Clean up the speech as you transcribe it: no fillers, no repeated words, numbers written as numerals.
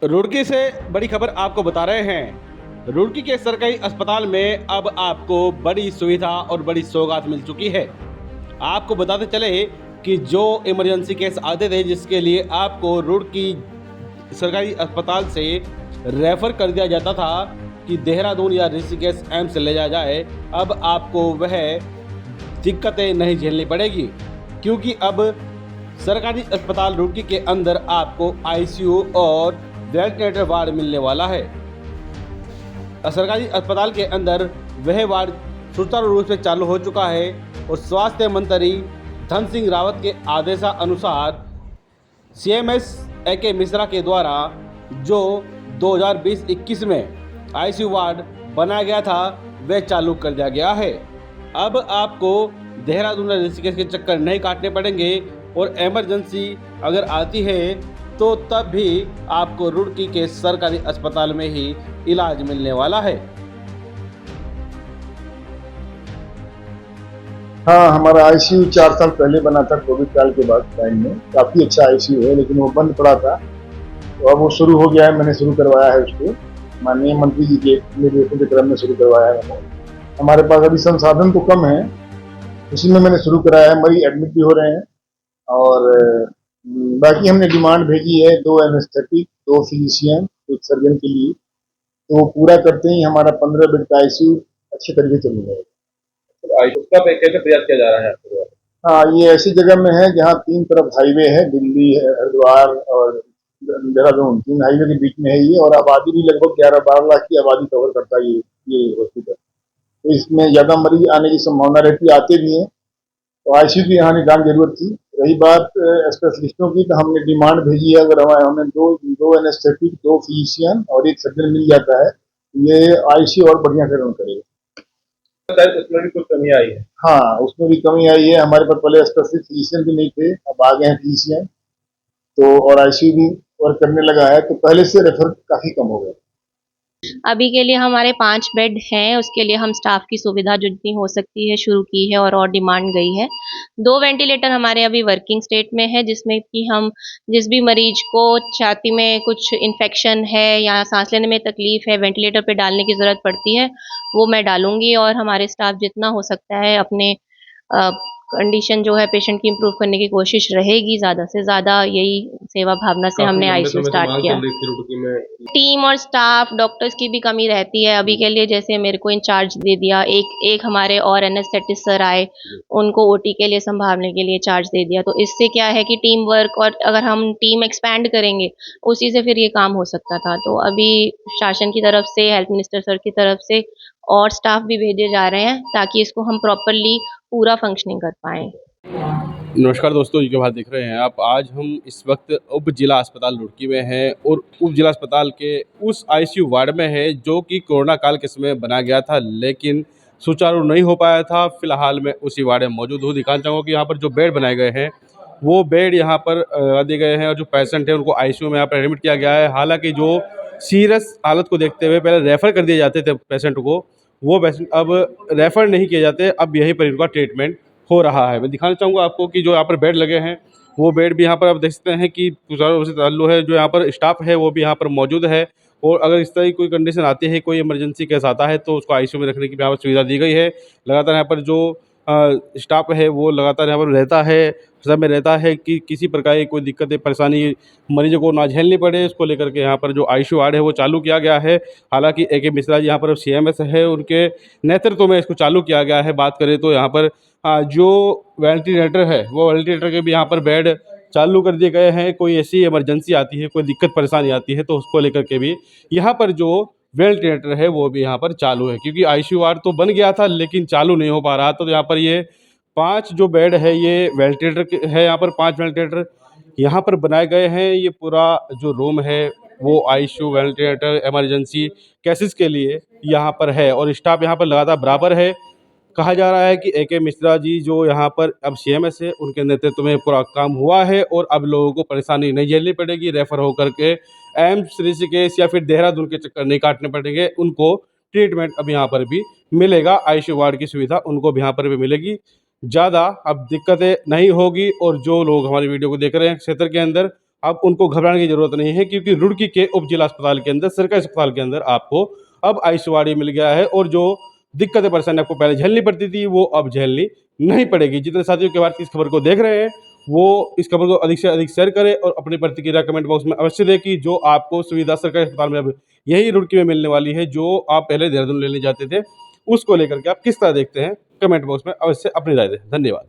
रुड़की से बड़ी खबर आपको बता रहे हैं। रुड़की के सरकारी अस्पताल में अब आपको बड़ी सुविधा और बड़ी सौगात मिल चुकी है। आपको बताते चले कि जो इमरजेंसी केस आते थे जिसके लिए आपको रुड़की सरकारी अस्पताल से रेफर कर दिया जाता था कि देहरादून या ऋषिकेश एम्स ले जाया जाए, अब आपको वह दिक्कतें नहीं झेलनी पड़ेगी, क्योंकि अब सरकारी अस्पताल रुड़की के अंदर आपको आईसीयू और वेंटिलेटर वार्ड मिलने वाला है। सरकारी अस्पताल के अंदर वह वार्ड सुचारू रूप से चालू हो चुका है और स्वास्थ्य मंत्री धन सिंह रावत के आदेशानुसार सीएमएस ए.के. मिश्रा के द्वारा जो 2020-21 में आईसीयू वार्ड बनाया गया था वह चालू कर दिया गया है। अब आपको देहरादून ऋषिकेश के चक्कर नहीं काटने पड़ेंगे और इमरजेंसी अगर आती है तो तब भी आपको रुड़की के सरकारी अस्पताल में ही इलाज मिलने वाला है। हाँ, हमारा आईसीयू 4 साल पहले बना था कोविड काल के बाद टाइम में। काफी अच्छा आईसीयू है, लेकिन वो बंद पड़ा था, तो अब वो शुरू हो गया है। मैंने शुरू करवाया है उसको, माननीय मंत्री जी के निर्देशों के क्रम में शुरू करवाया है। हमारे पास अभी संसाधन तो कम है, उसी में मैंने शुरू कराया है। मरीज एडमिट भी हो रहे हैं और बाकी हमने डिमांड भेजी है 2 एनेस्थेटिक, 2 फिजिशियन, 1 सर्जन के लिए। तो वो पूरा करते ही हमारा 15 बेड का आईसीयू अच्छे तरीके से चल जाएगा। उसका कैसे प्रयास किया जा रहा है आपके द्वारा? हाँ, ये ऐसी जगह में है जहाँ 3 तरफ हाईवे है, दिल्ली है, हरिद्वार और देहरादून, 3 हाईवे के बीच में है ये। और आबादी भी लगभग 11-12 लाख की आबादी कवर करता है ये हॉस्पिटल। तो इसमें ज्यादा मरीज आने की संभावना रहती है, आते भी हैं। तो आईसीयू की यहाँ निदान जरूरत थी। रही बात स्पेशलिस्टों की, तो हमने डिमांड भेजी है। अगर हमें 2 एनेस्थेटिक, 2 फिजिशियन और 1 सर्जन मिल जाता है, ये आईसीयू और बढ़िया से रन करेगा। उसमें भी कुछ कमी आई है? हाँ, उसमें भी कमी आई है। हमारे पास पहले स्पेशलिस्ट फिजिशियन भी नहीं थे, अब आ गए हैं फिजिशियन, तो और आईसीयू भी वर्क करने लगा है, तो पहले से रेफर काफी कम हो गया। अभी के लिए हमारे 5 बेड हैं, उसके लिए हम स्टाफ की सुविधा जितनी हो सकती है शुरू की है और डिमांड गई है। 2 वेंटिलेटर हमारे अभी वर्किंग स्टेट में है, जिसमें कि हम जिस भी मरीज को छाती में कुछ इन्फेक्शन है या सांस लेने में तकलीफ है, वेंटिलेटर पे डालने की ज़रूरत पड़ती है, वो मैं डालूंगी। और हमारे स्टाफ जितना हो सकता है अपने कंडीशन जो है पेशेंट की इम्प्रूव करने की कोशिश रहेगी ज़्यादा से ज़्यादा। यही सेवा भावना से हमने आईसीयू स्टार्ट किया। टीम और स्टाफ डॉक्टर्स की भी कमी रहती है अभी के लिए। जैसे मेरे को इंचार्ज दे दिया, एक हमारे और एनेस्थेटिस्ट सर आए, उनको ओटी के लिए संभालने के लिए चार्ज दे दिया। तो इससे क्या है कि टीम वर्क, और अगर हम टीम एक्सपैंड करेंगे उसी से फिर ये काम हो सकता था। तो अभी शासन की तरफ से, हेल्थ मिनिस्टर सर की तरफ से और स्टाफ भी भेजे जा रहे हैं ताकि इसको हम प्रॉपरली पूरा फंक्शनिंग कर पाएँ। नमस्कार दोस्तों, ये बात देख रहे हैं आप। आज हम इस वक्त उप जिला अस्पताल रुड़की में हैं और उप जिला अस्पताल के उस आईसीयू वार्ड में है जो कि कोरोना काल के समय बनाया गया था, लेकिन सुचारू नहीं हो पाया था। फिलहाल मैं उसी वार्ड में मौजूद हूँ। दिखाना चाहूँगा कि यहाँ पर जो बेड बनाए गए हैं वो बेड यहाँ पर दिए गए हैं और जो पेशेंट है उनको आईसीयू में यहाँ पर एडमिट किया गया है। हालाँकि जो सीरियस हालत को देखते हुए पहले रेफ़र कर दिए जाते थे पेशेंट को, वो पेशेंट अब रेफ़र नहीं किए जाते, अब यहीं पर इनका ट्रीटमेंट हो रहा है। मैं दिखाना चाहूँगा आपको कि जो यहाँ पर बेड लगे हैं वो बेड भी यहाँ पर आप देख सकते हैं कि सुचारू रूप से चालू है। जो यहाँ पर स्टाफ है वो भी यहाँ पर मौजूद है और अगर इस तरह की कोई कंडीशन आती है, कोई इमरजेंसी केस आता है, तो उसको आईसीयू में रखने की भी यहाँ पर सुविधा दी गई है। लगातार यहाँ पर जो स्टाफ है वो लगातार यहाँ पर रहता है, समय रहता है कि किसी प्रकार की कोई दिक्कत परेशानी मरीजों को ना झेलनी पड़े। इसको लेकर के यहाँ पर जो आईसीयू वार्ड है वो चालू किया गया है। हालांकि ए.के. मिश्रा जी यहाँ पर सीएमएस है, उनके नेतृत्व में इसको चालू किया गया है। बात करें तो यहाँ पर जो वेंटिलेटर है वो वेंटिलेटर के भी यहाँ पर बेड चालू कर दिए गए हैं। कोई ऐसी इमरजेंसी आती है, कोई दिक्कत परेशानी आती है, तो उसको लेकर के भी यहाँ पर जो वेंटिलेटर है वो भी यहाँ पर चालू है। क्योंकि आईसीयू वार्ड तो बन गया था लेकिन चालू नहीं हो पा रहा, तो यहाँ पर ये 5 जो बेड है ये वेंटिलेटर के है। यहाँ पर 5 वेंटिलेटर यहाँ पर बनाए गए हैं। ये पूरा जो रूम है वो आईसीयू, वेंटिलेटर, इमरजेंसी केसेस के लिए यहाँ पर है और स्टाफ यहाँ पर लगातार बराबर है। कहा जा रहा है कि ए.के. मिश्रा जी जो यहाँ पर अब सीएमएस है, उनके नेतृत्व में पूरा काम हुआ है और अब लोगों को परेशानी नहीं झेलनी पड़ेगी। रेफर होकर के एम्स, ऋषिकेश या फिर देहरादून के चक्कर नहीं काटने पड़ेंगे। उनको ट्रीटमेंट अब यहाँ पर भी मिलेगा। आईसीयू वार्ड की सुविधा उनको भी यहाँ पर भी मिलेगी। ज़्यादा अब दिक्कतें नहीं होगी और जो लोग हमारी वीडियो को देख रहे हैं क्षेत्र के अंदर, अब उनको घबराने की ज़रूरत नहीं है, क्योंकि रुड़की के उप जिला अस्पताल के अंदर, सरकारी अस्पताल के अंदर आपको अब आईसीयू वार्ड मिल गया है, और जो दिक्कतें परेशानी आपको पहले झेलनी पड़ती थी वो अब झेलनी नहीं पड़ेगी। जितने साथियों के बाद इस खबर को देख रहे हैं वो इस खबर को अधिक से अधिक शेयर करें और अपनी प्रतिक्रिया कमेंट बॉक्स में अवश्य दें कि जो आपको सुविधा सरकारी अस्पताल में अब यही रुड़की में मिलने वाली है, जो आप पहले देहरादून लेने जाते थे, उसको लेकर के आप किस तरह देखते हैं, कमेंट बॉक्स में अवश्य अपनी राय दें। धन्यवाद।